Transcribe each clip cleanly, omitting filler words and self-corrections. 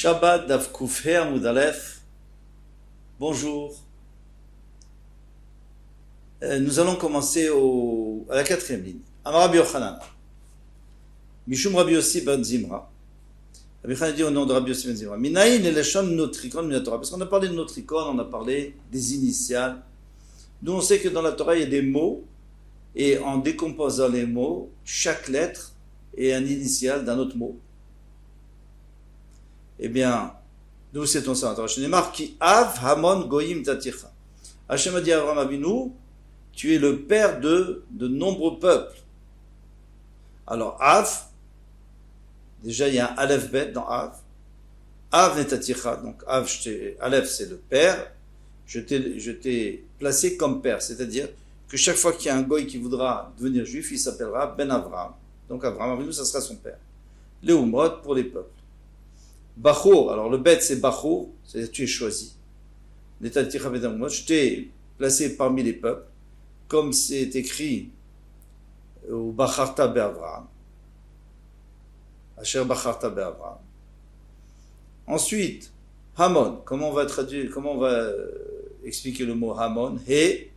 Shabbat Daf Kufhe Amud Aleph. Bonjour. Nous allons commencer à la quatrième ligne. Amar Rabbi Yochanan. Mishum Rabbi Yossi ben Zimra. Rabbi Yochanan dit au nom de Rabbi Yossi ben Zimra. Minayin eleshon notrikon minatora. Parce qu'on a parlé de notrikon, on a parlé des initiales. Nous on sait que dans la Torah il y a des mots, et en décomposant les mots, chaque lettre est un initial d'un autre mot. Eh bien, nous c'est ça. Je n'ai marqué Av Hamon Goyim Taticha. Hachem a dit à Abraham Avinu, tu es le père de nombreux peuples. Alors Av, déjà il y a un Aleph Bet dans Av. Av Netaticha, donc Av, Aleph c'est le père. Je t'ai placé comme père, c'est-à-dire que chaque fois qu'il y a un goy qui voudra devenir juif, il s'appellera Ben Avraham. Donc Avraham Avinu, ça sera son père. Léumrod pour les peuples. Bachour, alors le bet c'est Bachour, c'est-à-dire tu es choisi. Je t'ai placé parmi les peuples, comme c'est écrit au Bacharta Be'Avraham. Asher Bacharta Be'Avraham. Ensuite, Hamon, comment on va traduire, comment on va expliquer le mot Hamon? He.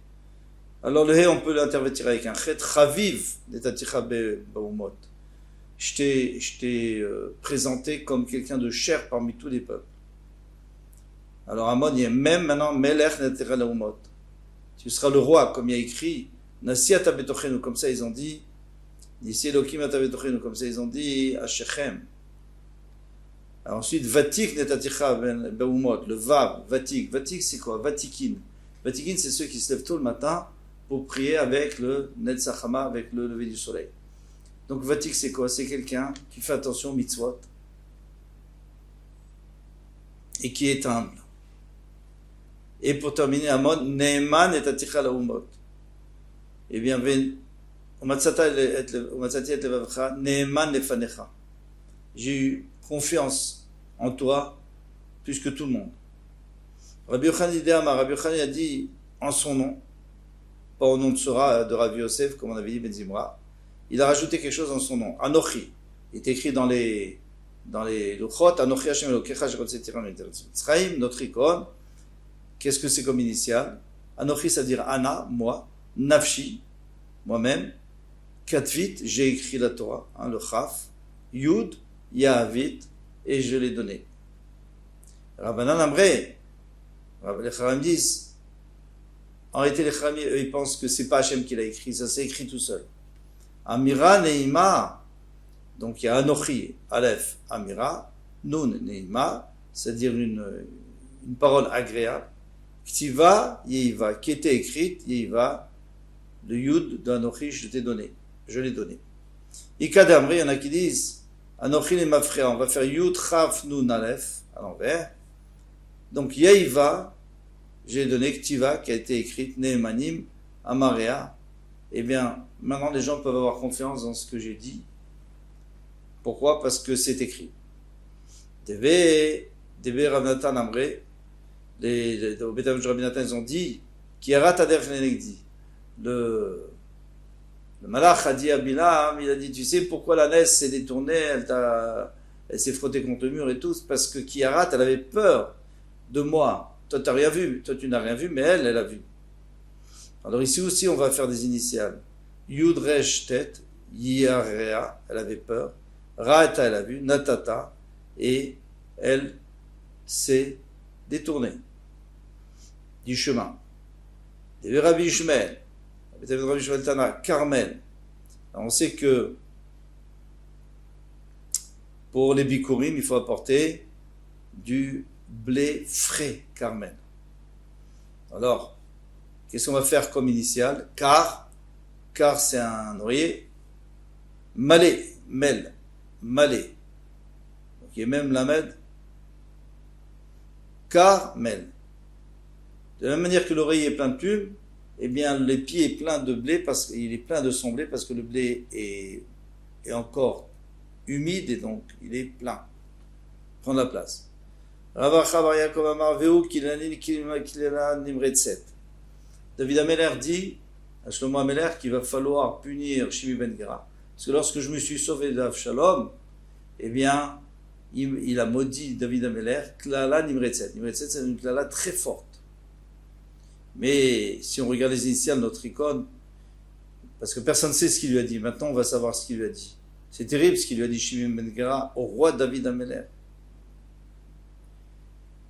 Alors le He on peut l'intervertir avec un Chet, Chaviv, Netaticha Be'Umot. Je t'ai présenté comme quelqu'un de cher parmi tous les peuples. Alors Amon, il y a même maintenant Melech Netera Laumot. Tu seras le roi, comme il y a écrit, Nasi Atabetochenu, comme ça ils ont dit, Nisi Elohim Atabetochenu, comme ça ils ont dit, à Shechem. Ensuite, Vatik Netaticha Beumot, le Vav, Vatik. Vatik c'est quoi? Vatikin. Vatikin c'est ceux qui se lèvent tôt le matin pour prier avec le Netzachama, avec le lever du soleil. Donc Vatik c'est quoi? C'est quelqu'un qui fait attention aux mitzvot et qui est humble. Et pour terminer, Amon, Neeman et Aticha Laumot. Eh bien, Neeman lefanecha. J'ai eu confiance en toi plus que tout le monde. Rabbi Yochanan a dit en son nom, pas au nom de Sora de Rabbi Yosef, comme on avait dit Ben Zimra. Il a rajouté quelque chose dans son nom. Anochi. Il est écrit dans les Luchot. Anochi Hashem Elokecha Sherotzeh Tirah Me'eretz Mitzrayim, notre icône. Qu'est-ce que c'est comme initial? Anochi, ça veut dire Ana, moi. Nafshi, moi-même. Katvit, j'ai écrit la Torah, le Chaf. Yud, Yahavit, et je l'ai donné. Rabbanan Amré, les Charam disent, en réalité les Charam, ils pensent que c'est pas Hashem qui l'a écrit, ça s'est écrit tout seul. Amira Neima, donc il y a Anochi, Aleph, Amira, Nun Neima, c'est-à-dire une parole agréable. Ktiva, Yeiva, qui était écrite, Yeiva, le Yud d'Anochi, je l'ai donné. Ikadamri, il y en a qui disent, Anochi les Mafrea, on va faire Yud, Chaf, Nun, Aleph, à l'envers. Donc Yeiva, j'ai donné Ktiva, qui a été écrite, Nehemanim, Amarea. Eh bien, maintenant les gens peuvent avoir confiance dans ce que j'ai dit. Pourquoi? Parce que c'est écrit. Deve Rav Natan Amré, au Beth Rabbi Natan, ils ont dit, Kiarat Ader Fenegdi. Le Malach a dit à Bilam, il a dit, tu sais pourquoi la Ness s'est détournée, elle s'est frottée contre le mur et tout, parce que Kiarat, elle avait peur de moi. Toi, t'as rien vu, toi, tu n'as rien vu, mais elle a vu. Alors ici aussi, on va faire des initiales. Yud Resh Tet, Yarea, elle avait peur. Raeta, elle a vu. Natata, et elle s'est détournée du chemin. Et Rabbi Ishmael, Rabbi Ishmael Tana, Carmel. Alors on sait que pour les bikurim, il faut apporter du blé frais, Carmel. Alors, qu'est-ce qu'on va faire comme initiale? Car c'est un oreiller. Malé, Mel, Malé. Donc il y a même Lamed. Carmel. De la même manière que l'oreiller est plein de plumes, eh bien le pied est plein de blé, parce qu'il est plein de son blé, parce que le blé est encore humide et donc il est plein. Prends la place. Ravacha bar Yaakov Amar Veu Kilena Nimretset. David Ameler dit à Shlomo Ameler qu'il va falloir punir Shimi Ben Gera. Parce que lorsque je me suis sauvé d'Avshalom, eh bien, il a maudit David Ameler, klala nimretzet. Nimretzet, c'est une klala très forte. Mais si on regarde les initiales de notre icône, parce que personne ne sait ce qu'il lui a dit, maintenant on va savoir ce qu'il lui a dit. C'est terrible ce qu'il lui a dit Shimon ben Gera au roi David Ameler.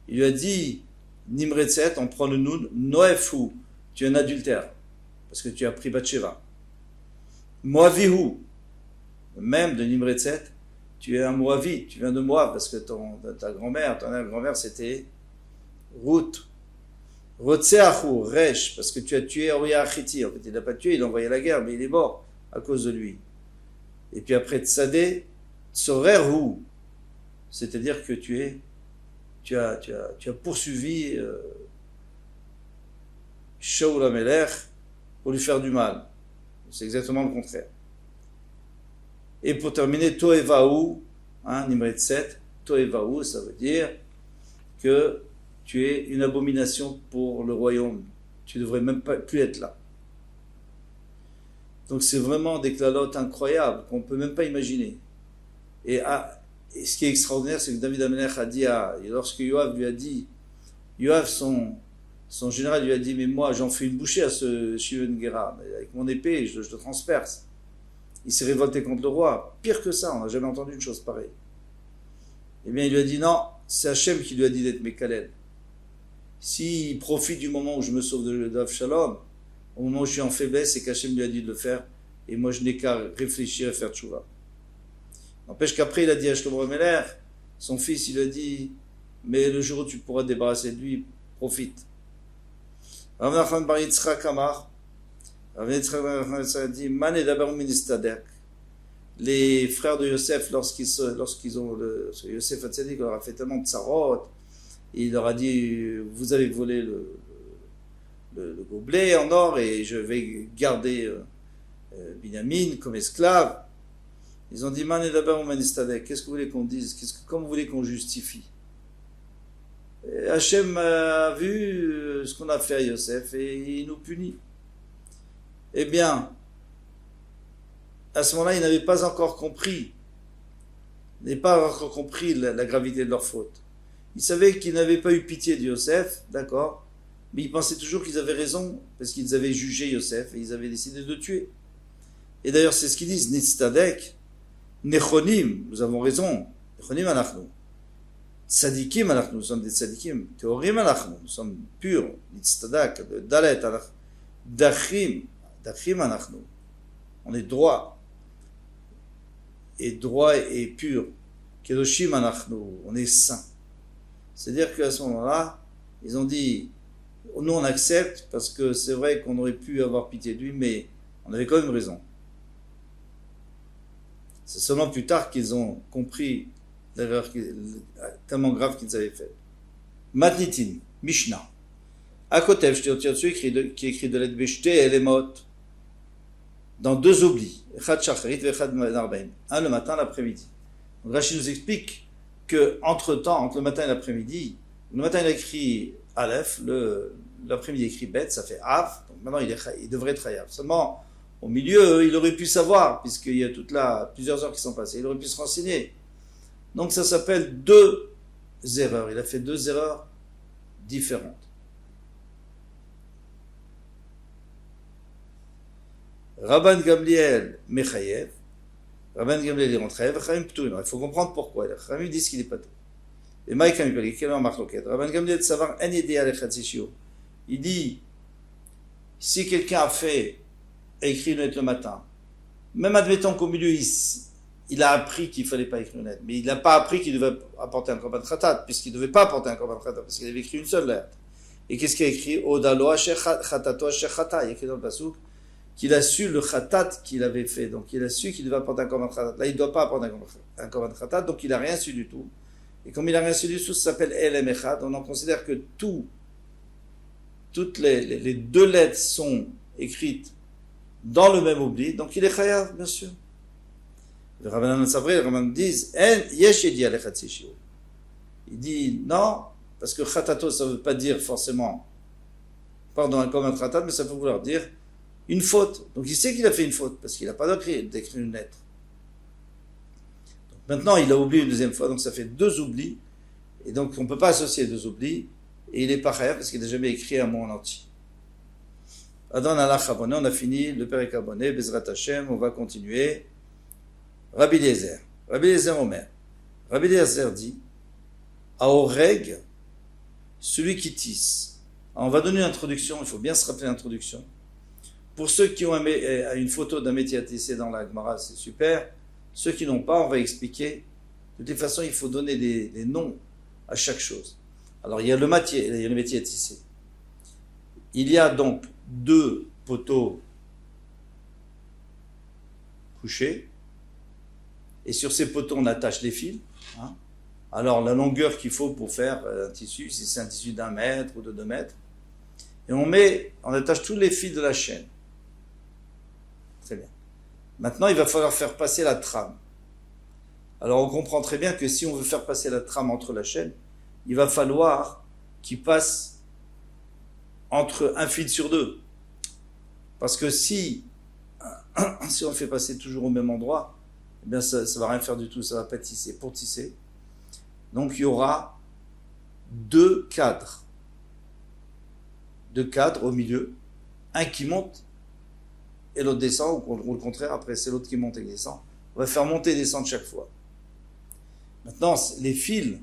Il lui a dit, Nimretzet, on prend le noun, Noefou, tu es un adultère, parce que tu as pris Bathsheba. Moavihu, même de Nimretzet, tu es un Moavite, tu viens de Moab, parce que ta grand-mère, ton grand-mère c'était Ruth. Rotseahu, Resh, parce que tu as tué Oria Achiti. En fait, il n'a pas tué, il a envoyé la guerre, mais il est mort à cause de lui. Et puis après Tsadé, Tsoreru, c'est-à-dire que tu as poursuivi Shaul HaMelech pour lui faire du mal. C'est exactement le contraire. Et pour terminer, Toevahu, Nimretzet, Toevahu, ça veut dire que tu es une abomination pour le royaume. Tu ne devrais même plus être là. Donc c'est vraiment des clalotes incroyables qu'on ne peut même pas imaginer. Et ce qui est extraordinaire, c'est que David Ameler a dit, lorsque Yoav lui a dit, Yoav, son général lui a dit, mais moi j'en fais une bouchée à ce Shimon Gera, avec mon épée, je te transperce. Il s'est révolté contre le roi. Pire que ça, on n'a jamais entendu une chose pareille. Eh bien il lui a dit, non, c'est Hachem qui lui a dit d'être Mekalel. S'il profite du moment où je me sauve d'Avshalom, au moment où je suis en faiblesse, c'est qu'Hachem lui a dit de le faire, et moi je n'ai qu'à réfléchir et faire tchouva. N'empêche qu'après il a dit à Shlomo HaMelech, son fils, il lui a dit, mais le jour où tu pourras te débarrasser de lui, profite. Rav Nachman bar Yitzchak Amar, Rav Yitzchak a dit, Man edaber ministadek. Les frères de Yosef, lorsqu'ils ont Yosef Hatzadik leur a fait tellement de tsarot, il leur a dit, vous avez volé le gobelet en or et je vais garder Binyamin comme esclave. Ils ont dit, Man et d'abord Manistadek, qu'est-ce que vous voulez qu'on dise, comment vous voulez qu'on justifie? Et Hachem a vu ce qu'on a fait à Yosef et il nous punit. Eh bien, à ce moment-là, ils n'avaient pas encore compris, la gravité de leur faute. Ils savaient qu'ils n'avaient pas eu pitié de Yosef, d'accord, mais ils pensaient toujours qu'ils avaient raison, parce qu'ils avaient jugé Yosef et ils avaient décidé de le tuer. Et d'ailleurs, c'est ce qu'ils disent, Nitztadek, Nechonim, nous avons raison, Nechonim anachnu, Tzadikim anachnu, nous sommes des Tzadikim, Teorim anachnu, nous sommes purs, Nitztadak, Dalet anachnu, Dachim anachnu, on est droit, et pur, Kedoshim anachnu, on est saint. C'est-à-dire qu'à ce moment-là, ils ont dit, nous on accepte parce que c'est vrai qu'on aurait pu avoir pitié de lui, mais on avait quand même raison. C'est seulement plus tard qu'ils ont compris l'erreur tellement grave qu'ils avaient faite. Matnitin, Mishnah. À côté, je t'ai dessus qui écrit de l'aide Beshte et Elemot dans deux oublis, Echad Shacharit et Echad Narbaim, un le matin, l'après-midi. Donc Rachid nous explique que entre le matin et l'après-midi, le matin il a écrit Aleph, l'après-midi il écrit Bet, ça fait Av, donc maintenant il devrait être Hayav. Seulement, au milieu, il aurait pu savoir, puisqu'il y a plusieurs heures qui sont passées, il aurait pu se renseigner. Donc ça s'appelle deux erreurs, il a fait deux erreurs différentes. Rabban Gamliel Mechayev, Rabban Gamliel est rentré, il faut comprendre pourquoi. Chachamim dit qu'il n'est pas tout. Et Maïka Mipali, quelle est marque Rabban Gamliel de savoir un idée à l'Echatzishio. Il dit, si quelqu'un a écrit une lettre le matin, même admettons qu'au milieu, il a appris qu'il ne fallait pas écrire une lettre, mais il n'a pas appris qu'il devait apporter un korban khatat, puisqu'il ne devait pas apporter un korban khatat, parce qu'il avait écrit une seule lettre. Et qu'est-ce qu'il a écrit? Odalo asher khatato asher khata. Il y a écrit dans le pasouk qu'il a su le khatat qu'il avait fait. Donc il a su qu'il devait apporter un korban khatat. Là, il ne doit pas apporter un korban khatat, donc il n'a rien su du tout. Et comme il n'a rien su du tout, ça s'appelle elem echad. On en considère que toutes les deux lettres sont écrites dans le même oubli, donc il est chayav, bien sûr. Le Rabbanan Savri, les Rabbanan disent, il dit non, parce que khatato, ça ne veut pas dire forcément, pardon, un korban khatat, mais ça peut vouloir dire une faute. Donc il sait qu'il a fait une faute, parce qu'il n'a pas d'écrire une lettre. Donc Maintenant, il a oublié une deuxième fois, donc ça fait 2 oublis. Et donc, on ne peut pas associer 2 oublis. Et il n'est pas khayab parce qu'il n'a jamais écrit un mot en entier. Adon Allah Chabonné, on a fini le Perek Abonné, Bezrat Hashem, on va continuer. Rabbi Eliezer Omer. Rabbi Eliezer dit, Aoreg, celui qui tisse. Alors, on va donner une introduction, il faut bien se rappeler l'introduction. Pour ceux qui ont une photo d'un métier à tisser dans la Gemara, c'est super. Ceux qui n'ont pas, on va expliquer. De toute façon, il faut donner des noms à chaque chose. Alors, il y a le métier à tisser. Il y a donc 2 poteaux couchés. Et sur ces poteaux, on attache les fils. Hein. Alors, la longueur qu'il faut pour faire un tissu, si c'est un tissu d'1 mètre ou de 2 mètres. Et on attache tous les fils de la chaîne. Très bien. Maintenant, il va falloir faire passer la trame. Alors, on comprend très bien que si on veut faire passer la trame entre la chaîne, il va falloir qu'il passe entre un fil sur 2. Parce que si on le fait passer toujours au même endroit, eh bien ça ne va rien faire du tout, ça ne va pas tisser. Pour tisser, donc il y aura 2 cadres. 2 cadres au milieu, un qui monte et l'autre descend, ou le contraire, après c'est l'autre qui monte et qui descend. On va faire monter et descendre chaque fois. Maintenant, les fils,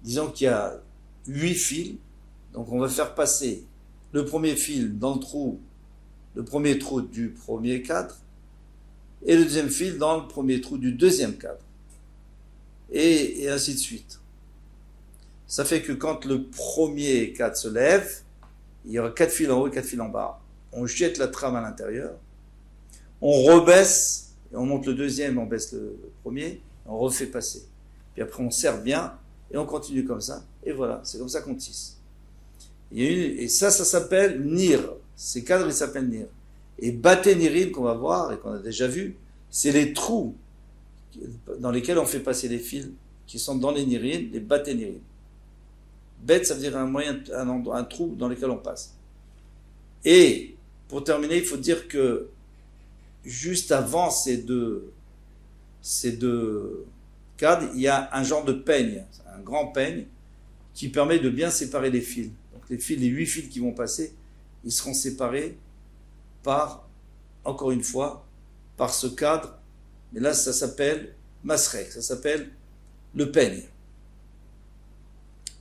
disons qu'il y a 8 fils, donc on va faire passer le premier fil dans le premier trou du premier cadre, et le deuxième fil dans le premier trou du deuxième cadre. Et ainsi de suite. Ça fait que quand le premier cadre se lève, il y aura 4 fils en haut et 4 fils en bas. On jette la trame à l'intérieur, on rebaisse, et on monte le deuxième, on baisse le premier, on refait passer. Puis après on serre bien, et on continue comme ça, et voilà, c'est comme ça qu'on tisse. Et ça s'appelle Nir. Ces cadres, ils s'appellent Nir. Et Baténirim, qu'on va voir, et qu'on a déjà vu, c'est les trous dans lesquels on fait passer les fils, qui sont dans les Nirim, les Baténirim. Bet, ça veut dire un trou dans lequel on passe. Et, pour terminer, il faut dire que juste avant ces deux cadres, il y a un genre de peigne, un grand peigne, qui permet de bien séparer les fils. Donc les 8 fils qui vont passer, ils seront séparés par, encore une fois, par ce cadre. Mais là, ça s'appelle masrek, ça s'appelle le peigne.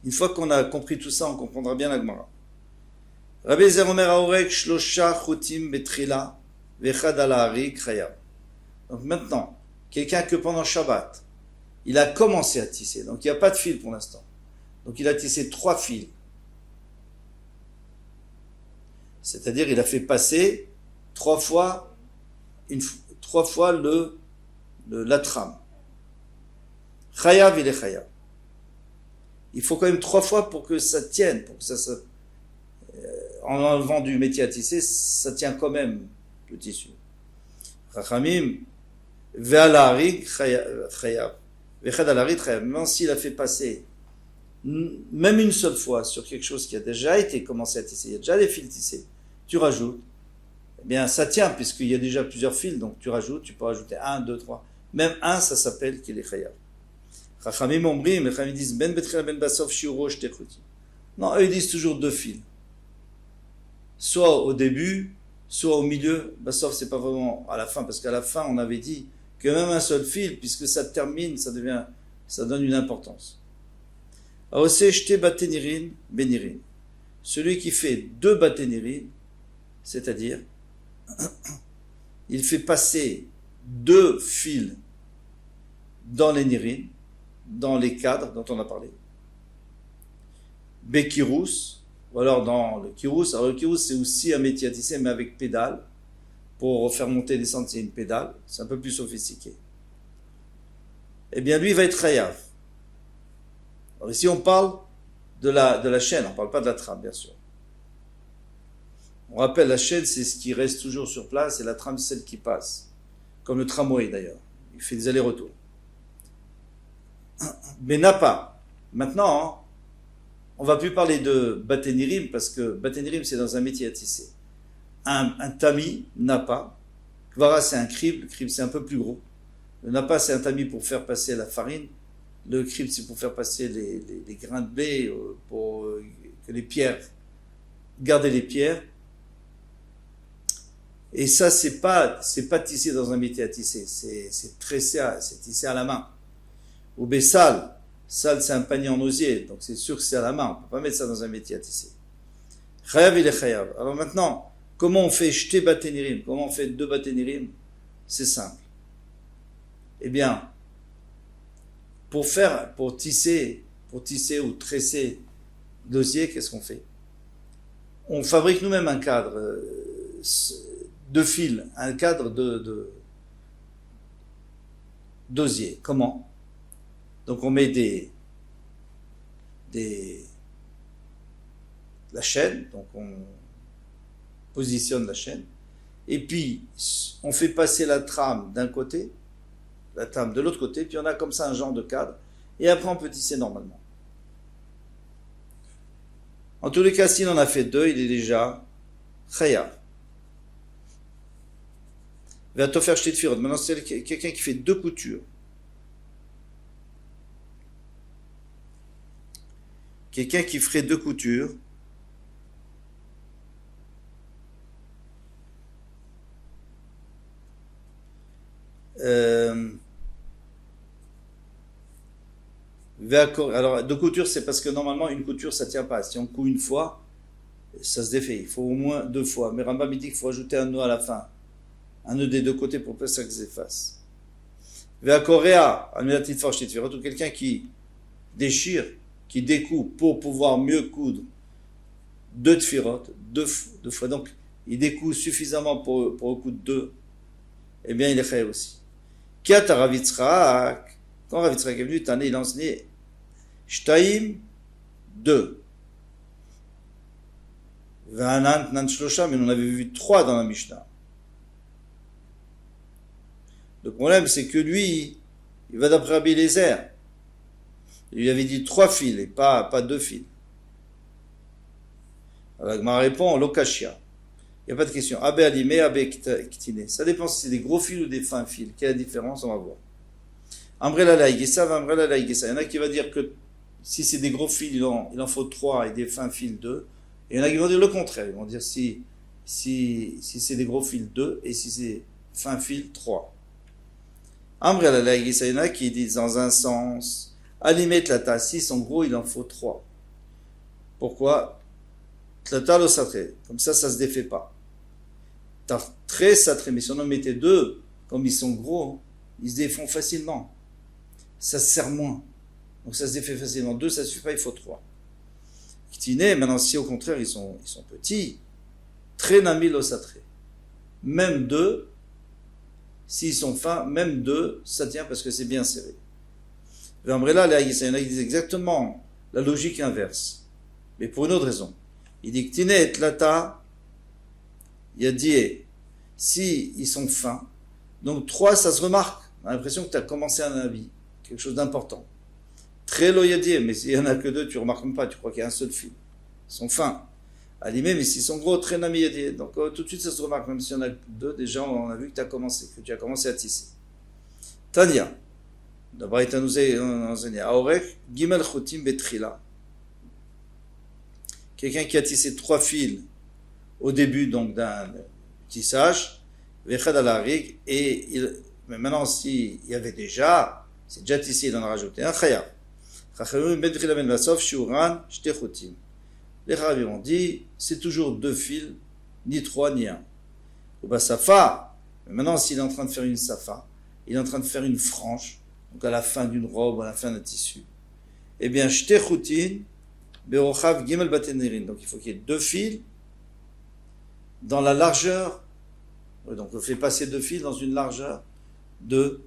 Une fois qu'on a compris tout ça, on comprendra bien la Gemara. Rabbi Eliezer Omer Aorek Shlosha Chotim Betrila Vechad Ala Harik Chayav. Donc maintenant, quelqu'un que pendant Shabbat, il a commencé à tisser, donc il n'y a pas de fil pour l'instant. Donc il a tissé 3 fils. C'est-à-dire il a fait passer 3 fois la trame. Chayav, il est chayav. Il faut quand même 3 fois pour que ça tienne, pour que en enlevant du métier à tisser, ça tient quand même le tissu. Chachamim, ve'alarik chayav. Ve'chad alarik chayav. Même s'il a fait passer même une seule fois sur quelque chose qui a déjà été commencé à tisser, il y a déjà des fils tissés, tu rajoutes, eh bien ça tient puisqu'il y a déjà plusieurs fils, donc tu rajoutes, tu peux rajouter 1, 2, 3, même 1 ça s'appelle qu'il est chayav. Chachamim ombrim, les Chachamim disent ben betchila ben basov shiuro shtechuti. Non, eux ils disent toujours 2 fils. Soit au début, soit au milieu. Basov c'est pas vraiment à la fin, parce qu'à la fin on avait dit que même un seul fil, puisque ça termine, ça donne une importance. Aosé shte baténirin benirin. Celui qui fait 2 baténirin, c'est-à-dire il fait passer 2 fils dans les nirines, dans les cadres dont on a parlé. Bekirous, ou alors dans le kirous. Alors le kirous c'est aussi un métier à tisser mais avec pédale. Pour faire monter et descendre c'est une pédale, c'est un peu plus sophistiqué. Eh bien lui il va être chayav. Alors ici on parle de la chaîne, on ne parle pas de la trame bien sûr. On rappelle la chaîne c'est ce qui reste toujours sur place et la trame c'est celle qui passe. Comme le tramway d'ailleurs, il fait des allers-retours. Mais n'a pas. Maintenant, on ne va plus parler de baténirim parce que baténirim c'est dans un métier à tisser. Un tamis n'a pas. Kvara c'est un crible, le crible c'est un peu plus gros. Le napa, c'est un tamis pour faire passer la farine. Le crib, c'est pour faire passer les grains de blé, pour que les pierres, garder les pierres. Et ça, c'est pas tissé dans un métier à tisser, c'est tressé, c'est tissé à la main. Ou bessal, sal, c'est un panier en osier, donc c'est sûr que c'est à la main, on peut pas mettre ça dans un métier à tisser. Chayav, il est chayav. Alors maintenant, comment on fait jeter baténirim? Comment on fait 2 baténirim? C'est simple. Eh bien, pour tisser ou tresser l'osier, qu'est-ce qu'on fait? On fabrique nous-mêmes un cadre de fil, un cadre d'osier. Comment? Donc on met la chaîne, donc on positionne la chaîne, et puis on fait passer la trame d'un côté, la trame de l'autre côté, puis on a comme ça un genre de cadre, et après on peut tisser normalement. En tous les cas, s'il en a fait 2, il est déjà chayav. Maintenant, c'est quelqu'un qui fait 2 coutures. Quelqu'un qui ferait 2 coutures. Alors, 2 coutures, c'est parce que normalement, une couture, ça ne tient pas. Si on coud une fois, ça se défait. Il faut au moins 2 fois. Mais Rambam dit qu'il faut ajouter un nœud à la fin. Un nœud des 2 côtés pour que ça s'efface. Ou quelqu'un qui déchire, qui découpe pour pouvoir mieux coudre 2 tfirotes, 2 fois. Donc, il découpe suffisamment pour coudre 2. Eh bien, il est fait aussi. Quand Rav Yitzhak est venu, il a enseigné Shtaim 2. V'anan Nan Shlosha, mais on avait vu 3 dans la Mishnah. Le problème, c'est que lui, il va d'après Rabbi Eliezer. Il lui avait dit 3 fils et pas 2 fils. Alors, ma réponse, Lokashia. Il n'y a pas de question. Abe alimé, abe ktine. Ça dépend si c'est des gros fils ou des fins fils. Quelle est la différence? On va voir. Ambrella laïgessa, ambrella laïgessa. Il y en a qui va dire que si c'est des gros fils, il en faut 3 et des fins fils 2. Et il y en a qui vont dire le contraire. Ils vont dire si c'est des gros fils 2 et si c'est fin fils 3. Ambrella laïgessa, il y en a qui disent dans un sens, alimet tlata, si sont gros, il en faut 3. Pourquoi? Tlata lo satre. Comme ça se défait pas. Très satré, mais si on en mettait 2, comme ils sont gros, ils se défont facilement. Ça se serre moins. Donc ça se défait facilement. 2, ça ne suffit pas, il faut 3. Ktine, maintenant, si au contraire, ils sont petits, très nami lo satré. Même 2, s'ils sont fins, même 2, ça tient parce que c'est bien serré. L'ambrella, il y en a qui disent exactement la logique inverse. Mais pour une autre raison. Il dit Ktine et Tlata, il y a dit, si ils sont fins, donc 3, ça se remarque. On a l'impression que tu as commencé un habit, quelque chose d'important. Très loyadier, mais s'il n'y en a que 2, tu ne remarques même pas, tu crois qu'il y a un seul fil. Ils sont fins. Alimés, mais s'ils sont gros, très namiyadier. Donc tout de suite, ça se remarque, même s'il y en a que 2, déjà on a vu que tu as commencé à tisser. Tania, d'abord il t'a nous enseigné, Aorek, Gimel Chotim Betrila. Quelqu'un qui a tissé 3 fils au début donc d'un tissage, Vechad alarig, mais maintenant s'il y avait déjà, c'est déjà tissé, il en a rajouté un chayav. Les Chachamim ont dit, c'est toujours 2 fils, ni 3 ni 1. Ou bah safa, mais maintenant s'il est en train de faire une safa, il est en train de faire une frange, donc à la fin d'une robe, à la fin d'un tissu, eh bien, shtechutin, berochav gimel batenerin. Donc il faut qu'il y ait 2 fils dans la largeur, donc on fait passer 2 fils dans une largeur de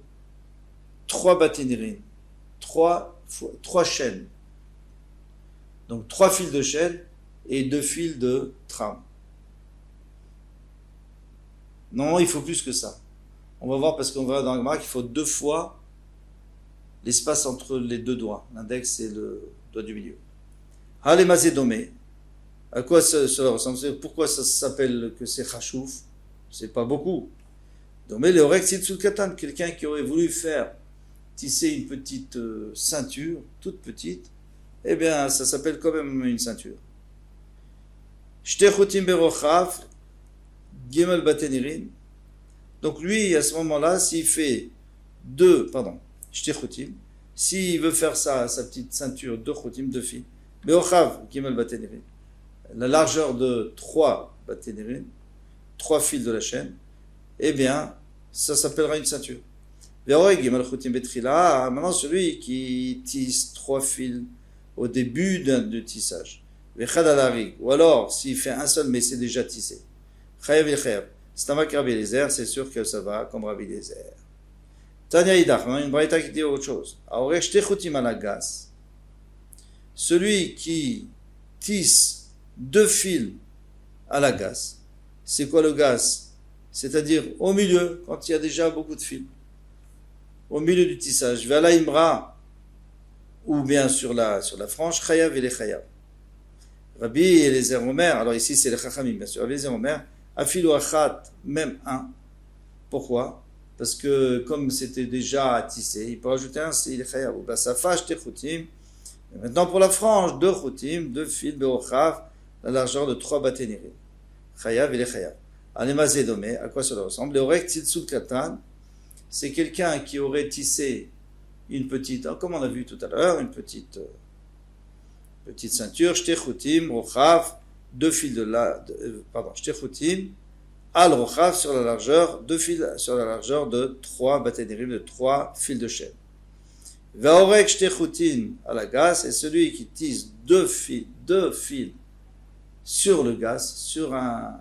3 batenerin, 3 chaînes. Donc 3 fils de chaîne et 2 fils de trame. Non, il faut plus que ça. On va voir parce qu'on verra dans le Gemara qu'il faut 2 fois l'espace entre les 2 doigts, l'index et le doigt du milieu. Halemazédomé. À quoi cela ressemble? Pourquoi ça s'appelle que c'est chachouf? C'est pas beaucoup. Donc, mais le Orek Tziltzul Katan, quelqu'un qui aurait voulu faire tisser une petite ceinture, toute petite, eh bien, ça s'appelle quand même une ceinture. Shte Chotim Berochav, Gimel Batenirin. Donc lui, à ce moment-là, s'il fait Shte Chotim, s'il veut faire ça, sa petite ceinture, 2 Chotim, 2 fils, Berochav, Gimel Batenirin, la largeur de 3 Batenirin, 3 fils de la chaîne, eh bien, ça s'appellera une ceinture. Maintenant, celui qui tisse 3 fils au début du tissage, ou alors s'il fait un seul mais c'est déjà tissé, c'est sûr que ça va comme Rabbi Eliezer. Tanya Idach, une braïta qui dit autre chose. Celui qui tisse 2 fils à la gaze, c'est quoi le gaz? C'est-à-dire au milieu, quand il y a déjà beaucoup de fils. Au milieu du tissage, vers la imra, ou bien sur la frange, chayav et les chayav. Rabbi Eliezer Omer, alors ici c'est les chachamim, bien sûr, Rabbi Eliezer Omer, afilu achat, même un. Pourquoi? Parce que comme c'était déjà tissé, il peut rajouter un, c'est les chayav. Ou basafa, shte chutim. Maintenant pour la frange, 2 chutim, 2 fils, beochav, la largeur de 3 batenirim. Chayav et les chayav. Anemazé domé, à quoi cela ressemble? Le orek tziltzul katan, c'est quelqu'un qui aurait tissé une petite, comme on a vu tout à l'heure, une petite ceinture, shte chutim, rochav, 2 fils shte chutim, al rochav sur la largeur, 2 fils sur la largeur de 3 batenirim, de 3 fils de chaîne. Vaorek shte chutim à la gaz, c'est celui qui tisse 2 fils sur le gaz, sur un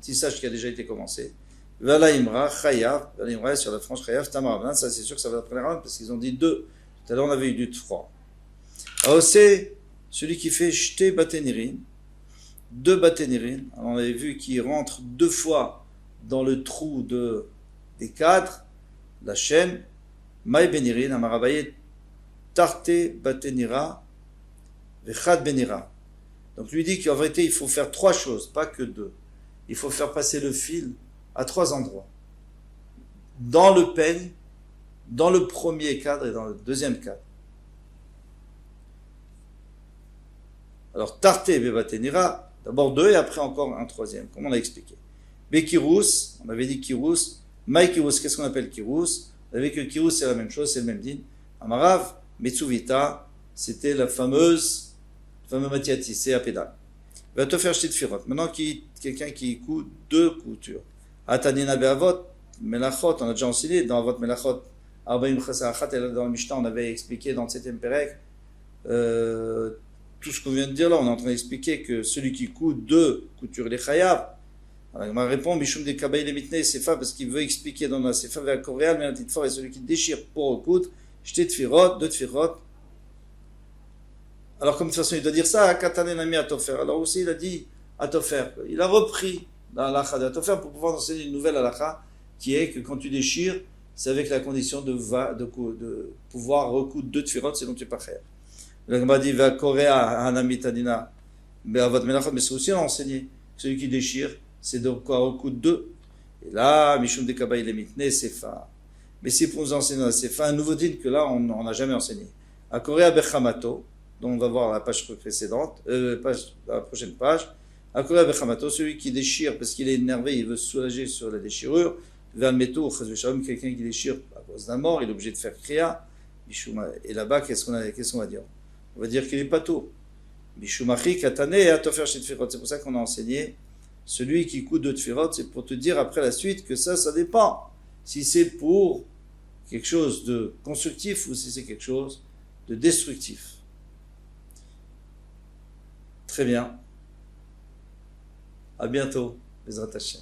tissage qui a déjà été commencé. Vala imra, chayav, sur la frange chayav, tamar, ça c'est sûr que ça va après les rames parce qu'ils ont dit 2. Tout à l'heure on avait eu du 3. Alors c'est celui qui fait shte batenirin, 2 batenirin. Alors on avait vu qu'il rentre 2 fois dans le trou des cadres, la chaîne, maï benirin, amarabaye, tarte batenira, vechad benira. Donc lui dit qu'en vérité il faut faire 3 choses, pas que 2. Il faut faire passer le fil à 3 endroits. Dans le peigne, dans le premier cadre et dans le deuxième cadre. Alors, tarté bebatenira, d'abord 2 et après encore un 3e, comme on a expliqué. Bekirous, on avait dit kirous. Maïkirous, qu'est-ce qu'on appelle kirous? Vous savez que kirous c'est la même chose, c'est le même din. Amarav, Metsuvita, c'était le fameux matière tissée à pédale. Va te faire shtit firot. Maintenant, quelqu'un qui coud 2 coutures. Atanina be'avot, melachot, on a déjà enseigné dans Avot melachot, Arbaim chasa achat, et dans le Mishnah, on avait expliqué dans le 7e Pérec, tout ce qu'on vient de dire là, on est en train d'expliquer que celui qui coud 2 coutures, les chayav. Alors, il m'a répondu, Mishum de Kabaï les mitne, sefa, parce qu'il veut expliquer dans la sefa vers Koréal, mais la petite fort est celui qui déchire pour recoudre, shtit firot, 2 firot. Alors, comme de toute façon, il doit dire ça, Katanen ami Atofer. Alors aussi, il a dit Atofer. Il a repris dans l'alakha d'Atofer pour pouvoir enseigner une nouvelle alakha qui est que quand tu déchires, c'est avec la condition de pouvoir recoudre 2 tfirot, sinon tu n'es pas cher. Le Gemara dit Va Korea Hanami Tadina, mais c'est aussi enseigné. Celui qui déchire, c'est de quoi recoudre 2. Et là, Mishum de Kabaï le mitne, sefa. Mais si pour nous enseigner dans la sefa, un nouveau din que là, on n'a jamais enseigné. À Korea Bechamato, dont on va voir la page précédente, la prochaine page. Akorea bechamato, celui qui déchire parce qu'il est énervé, il veut se soulager sur la déchirure. Vers le métaux, quelqu'un qui déchire à cause d'un mort, il est obligé de faire kriya. Et là-bas, qu'est-ce qu'on va dire? On va dire qu'il est pato. Bishumachi katane et atofer shit firot. C'est pour ça qu'on a enseigné celui qui coud 2 tfirot, c'est pour te dire après la suite que ça dépend. Si c'est pour quelque chose de constructif ou si c'est quelque chose de destructif. Très bien. À bientôt, Bezrat Hashem.